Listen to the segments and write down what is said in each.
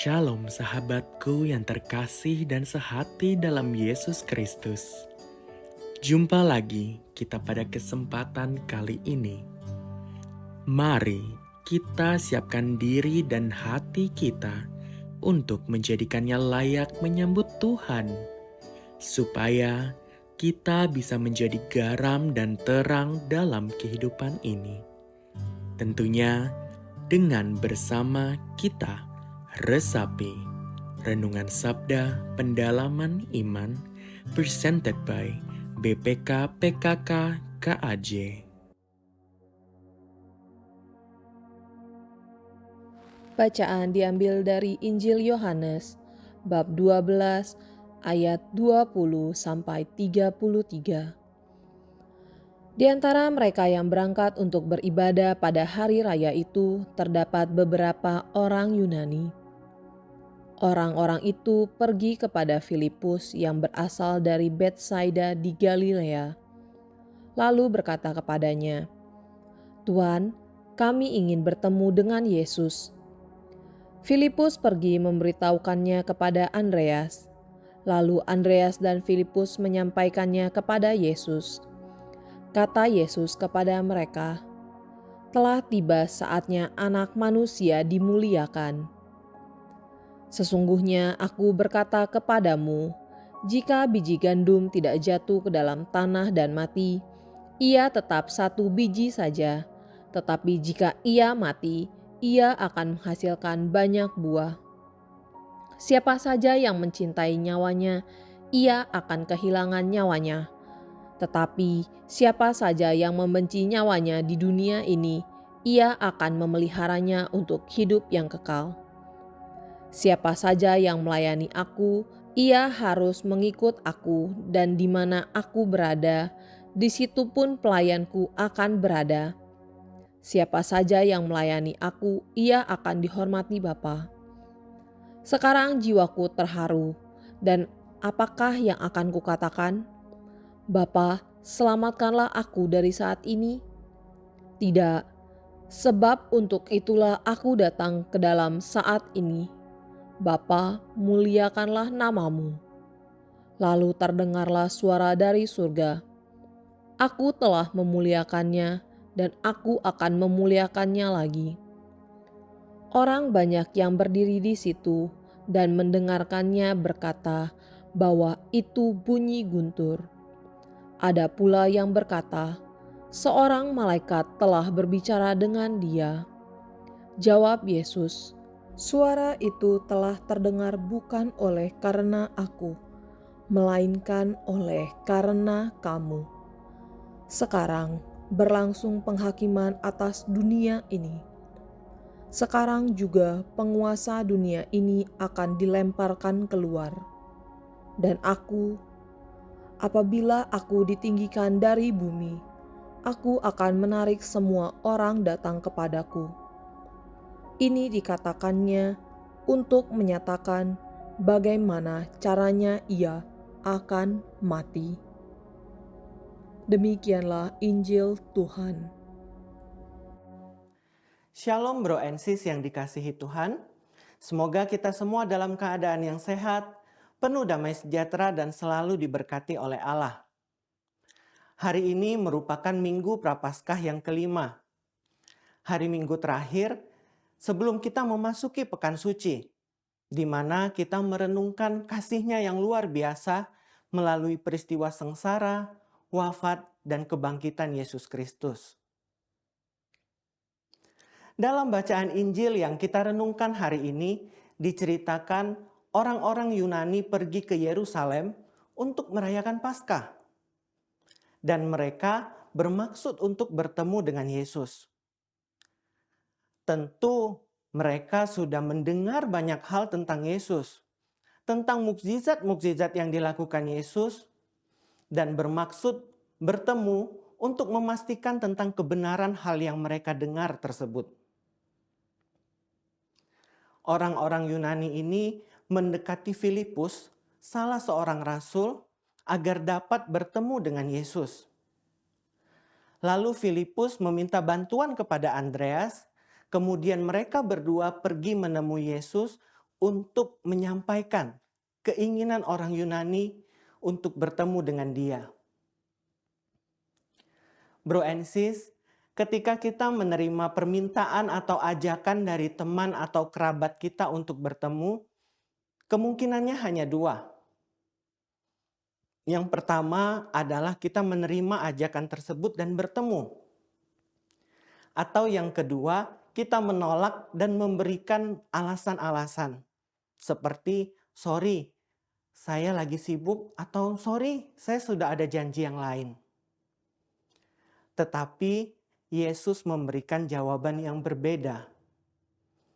Shalom sahabatku yang terkasih dan sehati dalam Yesus Kristus. Jumpa lagi kita pada kesempatan kali ini. Mari kita siapkan diri dan hati kita untuk menjadikannya layak menyambut Tuhan. Supaya kita bisa menjadi garam dan terang dalam kehidupan ini. Tentunya dengan bersama kita resapi Renungan Sabda Pendalaman Iman presented by BPK PKK KAJ. Bacaan diambil dari Injil Yohanes bab 12 ayat 20 sampai 33. Di antara mereka yang berangkat untuk beribadah pada hari raya itu terdapat beberapa orang Yunani. Orang-orang itu pergi kepada Filipus yang berasal dari Betsaida di Galilea, lalu berkata kepadanya, "Tuan, kami ingin bertemu dengan Yesus." Filipus pergi memberitahukannya kepada Andreas. Lalu Andreas dan Filipus menyampaikannya kepada Yesus. Kata Yesus kepada mereka, "Telah tiba saatnya Anak Manusia dimuliakan. Sesungguhnya aku berkata kepadamu, jika biji gandum tidak jatuh ke dalam tanah dan mati, ia tetap satu biji saja. Tetapi jika ia mati, ia akan menghasilkan banyak buah. Siapa saja yang mencintai nyawanya, ia akan kehilangan nyawanya. Tetapi siapa saja yang membenci nyawanya di dunia ini, ia akan memeliharanya untuk hidup yang kekal. Siapa saja yang melayani aku, ia harus mengikut aku, dan di mana aku berada, di situ pun pelayanku akan berada. Siapa saja yang melayani aku, ia akan dihormati Bapa." Sekarang jiwaku terharu, dan apakah yang akan kukatakan? "Bapa, selamatkanlah aku dari saat ini." Tidak, sebab untuk itulah aku datang ke dalam saat ini. "Bapa, muliakanlah namamu." Lalu terdengarlah suara dari surga, "Aku telah memuliakannya, dan aku akan memuliakannya lagi." Orang banyak yang berdiri di situ dan mendengarkannya berkata bahwa itu bunyi guntur. Ada pula yang berkata, "Seorang malaikat telah berbicara dengan dia." Jawab Yesus, "Suara itu telah terdengar bukan oleh karena aku, melainkan oleh karena kamu. Sekarang berlangsung penghakiman atas dunia ini. Sekarang juga penguasa dunia ini akan dilemparkan keluar. Dan aku, apabila aku ditinggikan dari bumi, aku akan menarik semua orang datang kepadaku." Ini dikatakannya untuk menyatakan bagaimana caranya ia akan mati. Demikianlah Injil Tuhan. Shalom bro and sis yang dikasihi Tuhan. Semoga kita semua dalam keadaan yang sehat, penuh damai sejahtera dan selalu diberkati oleh Allah. Hari ini merupakan Minggu Prapaskah yang kelima. Hari Minggu terakhir sebelum kita memasuki Pekan Suci, di mana kita merenungkan kasih-Nya yang luar biasa melalui peristiwa sengsara, wafat, dan kebangkitan Yesus Kristus. Dalam bacaan Injil yang kita renungkan hari ini, diceritakan orang-orang Yunani pergi ke Yerusalem untuk merayakan Paskah. Dan mereka bermaksud untuk bertemu dengan Yesus. Tentu mereka sudah mendengar banyak hal tentang Yesus, tentang mukjizat-mukjizat yang dilakukan Yesus, dan bermaksud bertemu untuk memastikan tentang kebenaran hal yang mereka dengar tersebut. Orang-orang Yunani ini mendekati Filipus, salah seorang rasul, agar dapat bertemu dengan Yesus. Lalu Filipus meminta bantuan kepada Andreas, kemudian mereka berdua pergi menemui Yesus untuk menyampaikan keinginan orang Yunani untuk bertemu dengan dia. Bro and sis, ketika kita menerima permintaan atau ajakan dari teman atau kerabat kita untuk bertemu, kemungkinannya hanya dua. Yang pertama adalah kita menerima ajakan tersebut dan bertemu. Atau yang kedua, kita menolak dan memberikan alasan-alasan. Seperti, sorry, saya lagi sibuk, atau sorry, saya sudah ada janji yang lain. Tetapi Yesus memberikan jawaban yang berbeda.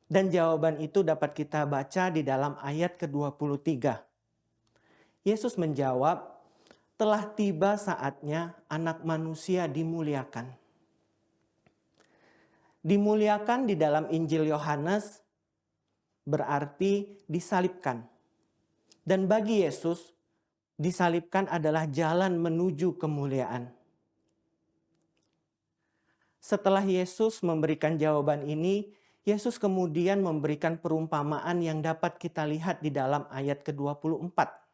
Dan jawaban itu dapat kita baca di dalam ayat ke-23. Yesus menjawab, telah tiba saatnya anak manusia dimuliakan. Dimuliakan di dalam Injil Yohanes berarti disalibkan. Dan bagi Yesus, disalibkan adalah jalan menuju kemuliaan. Setelah Yesus memberikan jawaban ini, Yesus kemudian memberikan perumpamaan yang dapat kita lihat di dalam ayat ke-24.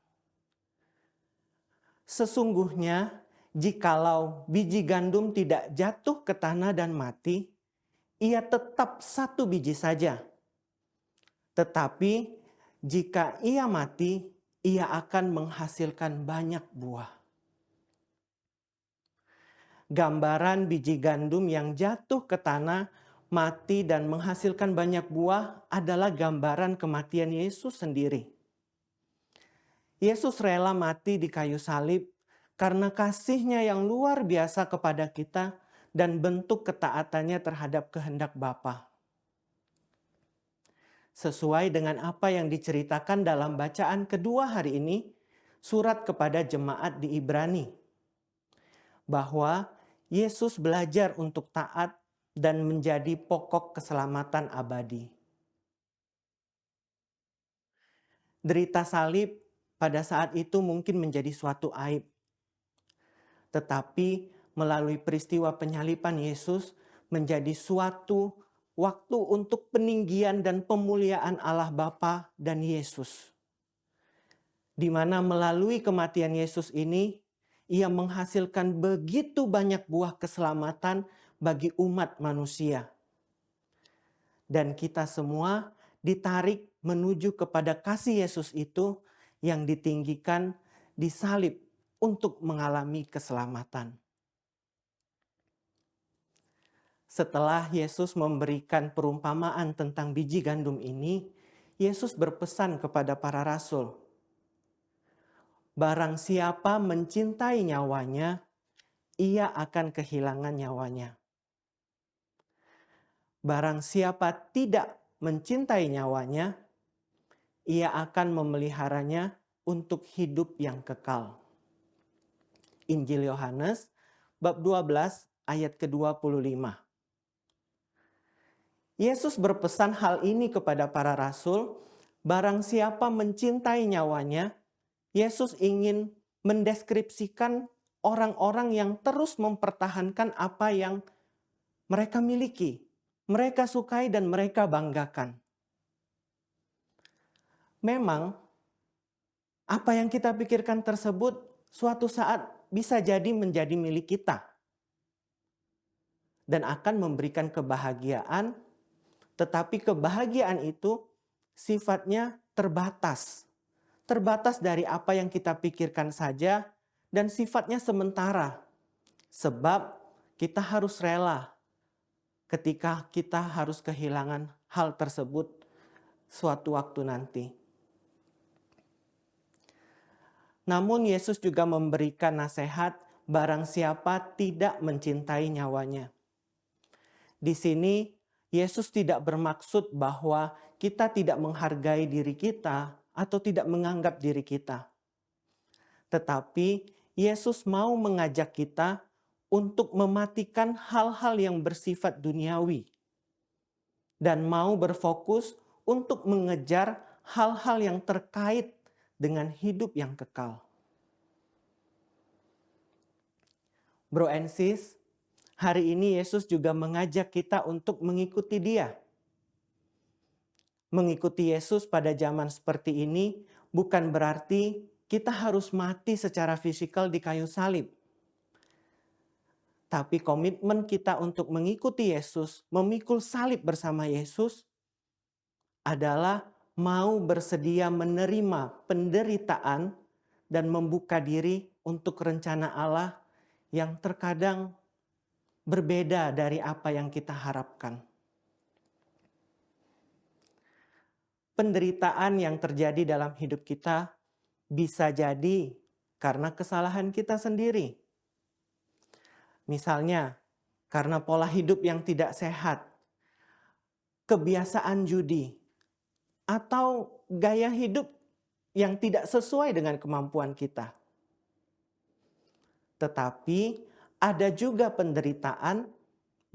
Sesungguhnya, jikalau biji gandum tidak jatuh ke tanah dan mati, ia tetap satu biji saja. Tetapi, jika ia mati, ia akan menghasilkan banyak buah. Gambaran biji gandum yang jatuh ke tanah, mati dan menghasilkan banyak buah adalah gambaran kematian Yesus sendiri. Yesus rela mati di kayu salib karena kasih-Nya yang luar biasa kepada kita dan bentuk ketaatannya terhadap kehendak Bapa. Sesuai dengan apa yang diceritakan dalam bacaan kedua hari ini, surat kepada jemaat di Ibrani, bahwa Yesus belajar untuk taat dan menjadi pokok keselamatan abadi. Derita salib pada saat itu mungkin menjadi suatu aib. Tetapi melalui peristiwa penyaliban Yesus menjadi suatu waktu untuk peninggian dan pemuliaan Allah Bapa dan Yesus. Di mana melalui kematian Yesus ini, ia menghasilkan begitu banyak buah keselamatan bagi umat manusia. Dan kita semua ditarik menuju kepada kasih Yesus itu yang ditinggikan, disalib untuk mengalami keselamatan. Setelah Yesus memberikan perumpamaan tentang biji gandum ini, Yesus berpesan kepada para rasul, barang siapa mencintai nyawanya, ia akan kehilangan nyawanya. Barang siapa tidak mencintai nyawanya, ia akan memeliharanya untuk hidup yang kekal. Injil Yohanes bab 12 ayat ke-25. Yesus berpesan hal ini kepada para rasul, barang siapa mencintai nyawanya, Yesus ingin mendeskripsikan orang-orang yang terus mempertahankan apa yang mereka miliki, mereka sukai dan mereka banggakan. Memang, apa yang kita pikirkan tersebut suatu saat bisa jadi menjadi milik kita. Dan akan memberikan kebahagiaan, tetapi kebahagiaan itu sifatnya terbatas. Terbatas dari apa yang kita pikirkan saja dan sifatnya sementara. Sebab kita harus rela ketika kita harus kehilangan hal tersebut suatu waktu nanti. Namun Yesus juga memberikan nasihat barang siapa tidak mencintai nyawanya. Di sini Yesus tidak bermaksud bahwa kita tidak menghargai diri kita atau tidak menganggap diri kita. Tetapi Yesus mau mengajak kita untuk mematikan hal-hal yang bersifat duniawi dan mau berfokus untuk mengejar hal-hal yang terkait dengan hidup yang kekal. Bro and sis, hari ini Yesus juga mengajak kita untuk mengikuti Dia. Mengikuti Yesus pada zaman seperti ini bukan berarti kita harus mati secara fisikal di kayu salib. Tapi komitmen kita untuk mengikuti Yesus, memikul salib bersama Yesus, adalah mau bersedia menerima penderitaan dan membuka diri untuk rencana Allah yang terkadang berbeda dari apa yang kita harapkan. Penderitaan yang terjadi dalam hidup kita bisa jadi karena kesalahan kita sendiri. Misalnya, karena pola hidup yang tidak sehat, kebiasaan judi, atau gaya hidup yang tidak sesuai dengan kemampuan kita. Tetapi ada juga penderitaan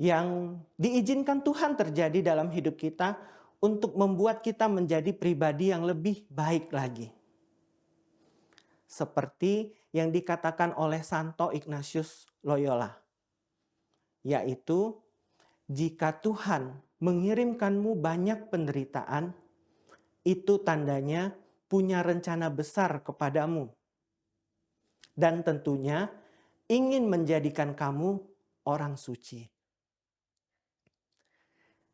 yang diizinkan Tuhan terjadi dalam hidup kita untuk membuat kita menjadi pribadi yang lebih baik lagi. Seperti yang dikatakan oleh Santo Ignatius Loyola, yaitu jika Tuhan mengirimkanmu banyak penderitaan, itu tandanya punya rencana besar kepadamu. Dan tentunya ingin menjadikan kamu orang suci.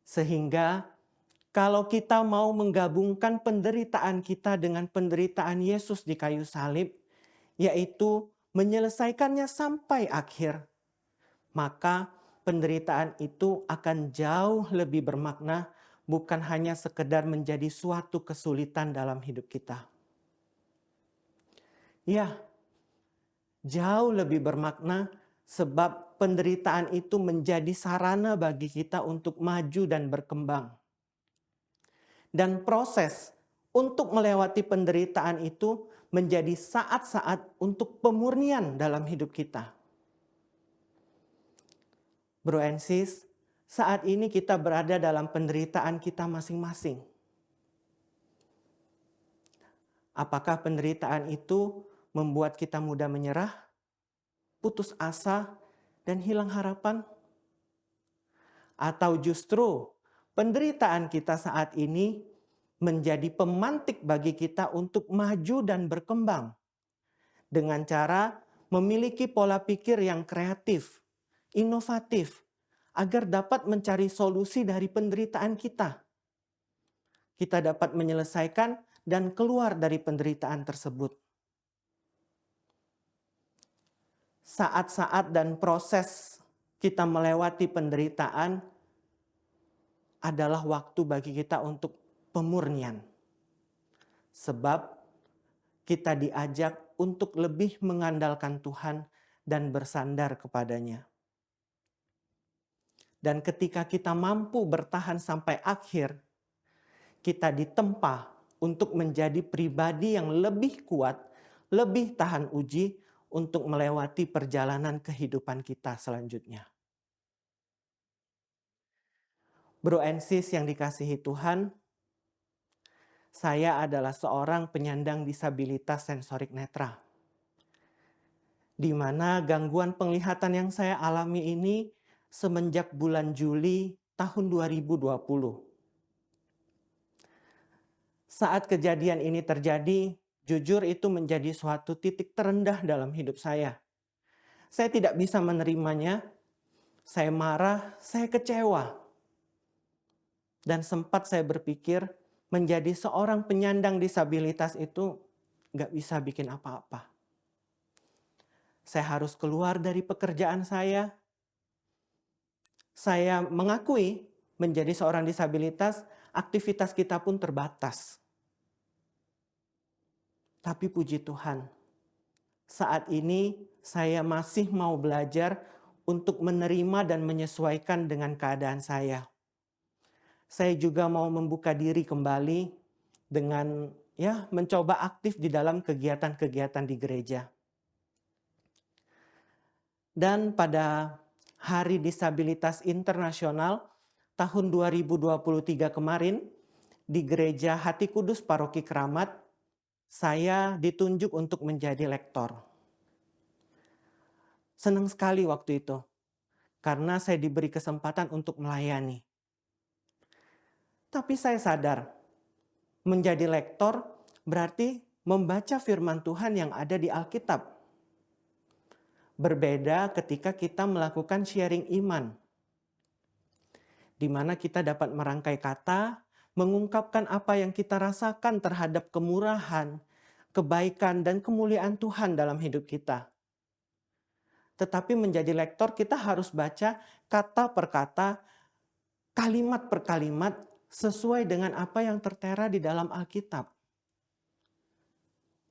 Sehingga kalau kita mau menggabungkan penderitaan kita dengan penderitaan Yesus di kayu salib, yaitu menyelesaikannya sampai akhir, maka penderitaan itu akan jauh lebih bermakna, bukan hanya sekedar menjadi suatu kesulitan dalam hidup kita. Ya, jauh lebih bermakna sebab penderitaan itu menjadi sarana bagi kita untuk maju dan berkembang. Dan proses untuk melewati penderitaan itu menjadi saat-saat untuk pemurnian dalam hidup kita. Bro and sis, saat ini kita berada dalam penderitaan kita masing-masing. Apakah penderitaan itu membuat kita mudah menyerah, putus asa, dan hilang harapan? Atau justru penderitaan kita saat ini menjadi pemantik bagi kita untuk maju dan berkembang dengan cara memiliki pola pikir yang kreatif, inovatif, agar dapat mencari solusi dari penderitaan kita. Kita dapat menyelesaikan dan keluar dari penderitaan tersebut. Saat-saat dan proses kita melewati penderitaan adalah waktu bagi kita untuk pemurnian. Sebab kita diajak untuk lebih mengandalkan Tuhan dan bersandar kepadanya. Dan ketika kita mampu bertahan sampai akhir, kita ditempa untuk menjadi pribadi yang lebih kuat, lebih tahan uji untuk melewati perjalanan kehidupan kita selanjutnya. Bro and sis yang dikasihi Tuhan, saya adalah seorang penyandang disabilitas sensorik netra, di mana gangguan penglihatan yang saya alami ini semenjak bulan Juli tahun 2020. Saat kejadian ini terjadi, jujur itu menjadi suatu titik terendah dalam hidup saya. Saya tidak bisa menerimanya, saya marah, saya kecewa. Dan sempat saya berpikir, menjadi seorang penyandang disabilitas itu gak bisa bikin apa-apa. Saya harus keluar dari pekerjaan saya. Saya mengakui menjadi seorang disabilitas, aktivitas kita pun terbatas. Tapi puji Tuhan, saat ini saya masih mau belajar untuk menerima dan menyesuaikan dengan keadaan saya. Saya juga mau membuka diri kembali dengan mencoba aktif di dalam kegiatan-kegiatan di gereja. Dan pada Hari Disabilitas Internasional tahun 2023 kemarin di Gereja Hati Kudus Paroki Keramat, saya ditunjuk untuk menjadi lektor. Senang sekali waktu itu karena saya diberi kesempatan untuk melayani. Tapi saya sadar Menjadi lektor berarti membaca firman Tuhan yang ada di Alkitab. Berbeda ketika kita melakukan sharing iman, di mana kita dapat merangkai kata, mengungkapkan apa yang kita rasakan terhadap kemurahan, kebaikan, dan kemuliaan Tuhan dalam hidup kita. Tetapi menjadi lektor kita harus baca kata per kata, kalimat per kalimat, sesuai dengan apa yang tertera di dalam Alkitab.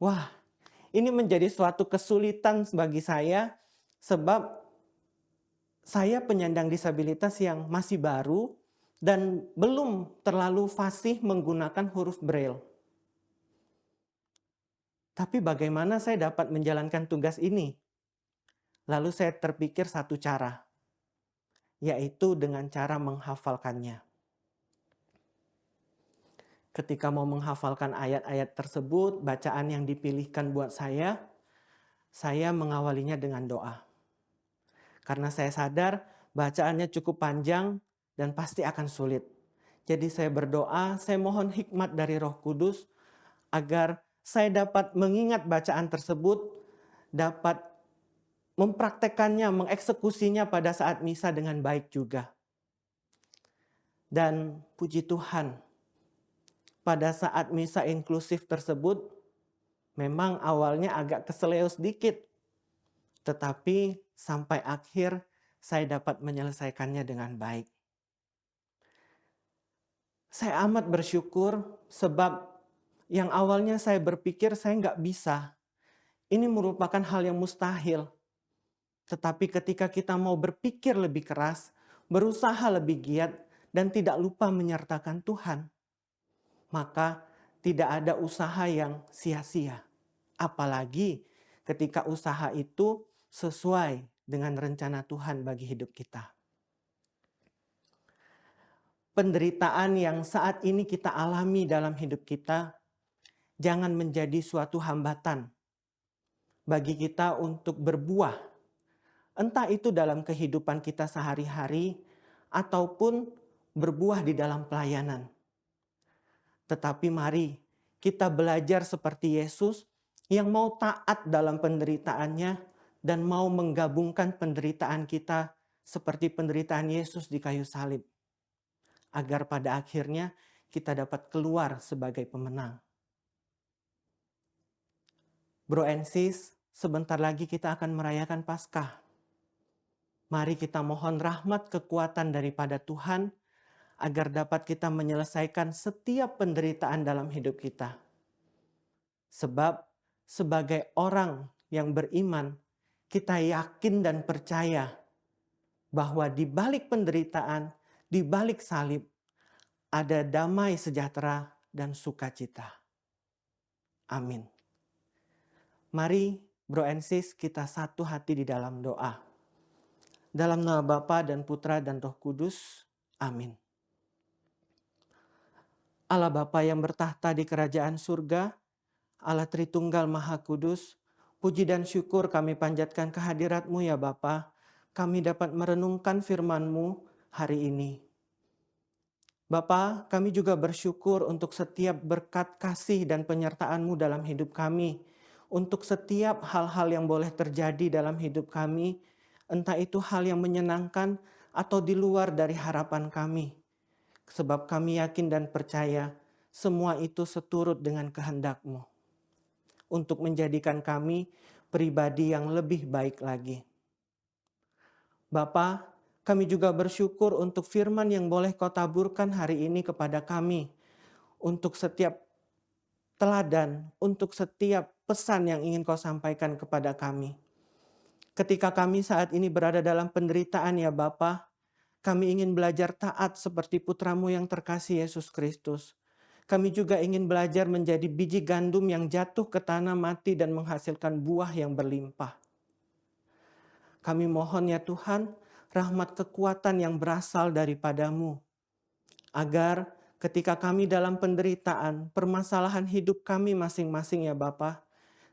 Wah, ini menjadi suatu kesulitan bagi saya, sebab saya penyandang disabilitas yang masih baru dan belum terlalu fasih menggunakan huruf Braille. Tapi bagaimana saya dapat menjalankan tugas ini? Lalu saya terpikir satu cara, yaitu dengan cara menghafalkannya. Ketika mau menghafalkan ayat-ayat tersebut, bacaan yang dipilihkan buat saya mengawalinya dengan doa. Karena saya sadar bacaannya cukup panjang dan pasti akan sulit. Jadi saya berdoa, saya mohon hikmat dari Roh Kudus agar saya dapat mengingat bacaan tersebut, dapat mempraktekannya, mengeksekusinya pada saat misa dengan baik juga. Dan puji Tuhan, pada saat misa inklusif tersebut, memang awalnya agak keseleo sedikit. Tetapi sampai akhir saya dapat menyelesaikannya dengan baik. Saya amat bersyukur sebab yang awalnya saya berpikir saya nggak bisa. Ini merupakan hal yang mustahil. Tetapi ketika kita mau berpikir lebih keras, berusaha lebih giat, dan tidak lupa menyertakan Tuhan, maka tidak ada usaha yang sia-sia. Apalagi ketika usaha itu sesuai dengan rencana Tuhan bagi hidup kita. Penderitaan yang saat ini kita alami dalam hidup kita jangan menjadi suatu hambatan bagi kita untuk berbuah, entah itu dalam kehidupan kita sehari-hari ataupun berbuah di dalam pelayanan. Tetapi mari kita belajar seperti Yesus yang mau taat dalam penderitaannya dan mau menggabungkan penderitaan kita seperti penderitaan Yesus di kayu salib. Agar pada akhirnya kita dapat keluar sebagai pemenang. Bro and sis, sebentar lagi kita akan merayakan Paskah. Mari kita mohon rahmat kekuatan daripada Tuhan agar dapat kita menyelesaikan setiap penderitaan dalam hidup kita. Sebab sebagai orang yang beriman, kita yakin dan percaya bahwa di balik penderitaan, di balik salib, ada damai sejahtera dan sukacita. Amin. Mari bro and sis kita satu hati di dalam doa. Dalam nama Bapa dan Putra dan Roh Kudus. Amin. Allah Bapa yang bertahta di kerajaan surga, Allah Tritunggal Maha Kudus, puji dan syukur kami panjatkan kehadirat-Mu ya Bapa. Kami dapat merenungkan firman-Mu hari ini. Bapa, kami juga bersyukur untuk setiap berkat kasih dan penyertaan-Mu dalam hidup kami. Untuk setiap hal-hal yang boleh terjadi dalam hidup kami, entah itu hal yang menyenangkan atau di luar dari harapan kami. Sebab kami yakin dan percaya semua itu seturut dengan kehendak-Mu. Untuk menjadikan kami pribadi yang lebih baik lagi. Bapa, kami juga bersyukur untuk firman yang boleh Kau taburkan hari ini kepada kami. Untuk setiap teladan, untuk setiap pesan yang ingin Kau sampaikan kepada kami. Ketika kami saat ini berada dalam penderitaan ya Bapa, kami ingin belajar taat seperti putra-Mu yang terkasih Yesus Kristus. Kami juga ingin belajar menjadi biji gandum yang jatuh ke tanah mati dan menghasilkan buah yang berlimpah. Kami mohon ya Tuhan, rahmat kekuatan yang berasal daripada-Mu. Agar ketika kami dalam penderitaan, permasalahan hidup kami masing-masing ya Bapa,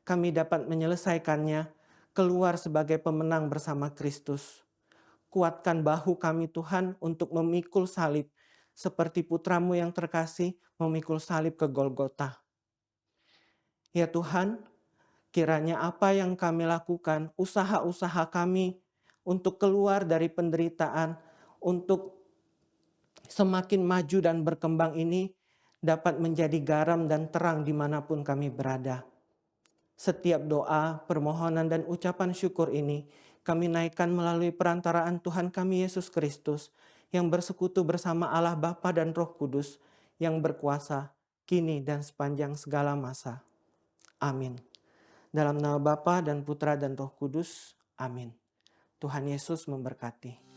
kami dapat menyelesaikannya, keluar sebagai pemenang bersama Kristus. Kuatkan bahu kami Tuhan untuk memikul salib, seperti putramu yang terkasih memikul salib ke Golgota. Ya Tuhan, kiranya apa yang kami lakukan, usaha-usaha kami untuk keluar dari penderitaan, untuk semakin maju dan berkembang ini dapat menjadi garam dan terang dimanapun kami berada. Setiap doa, permohonan, dan ucapan syukur ini kami naikkan melalui perantaraan Tuhan kami Yesus Kristus yang bersekutu bersama Allah Bapa dan Roh Kudus yang berkuasa kini dan sepanjang segala masa. Amin. Dalam nama Bapa dan Putra dan Roh Kudus. Amin. Tuhan Yesus memberkati.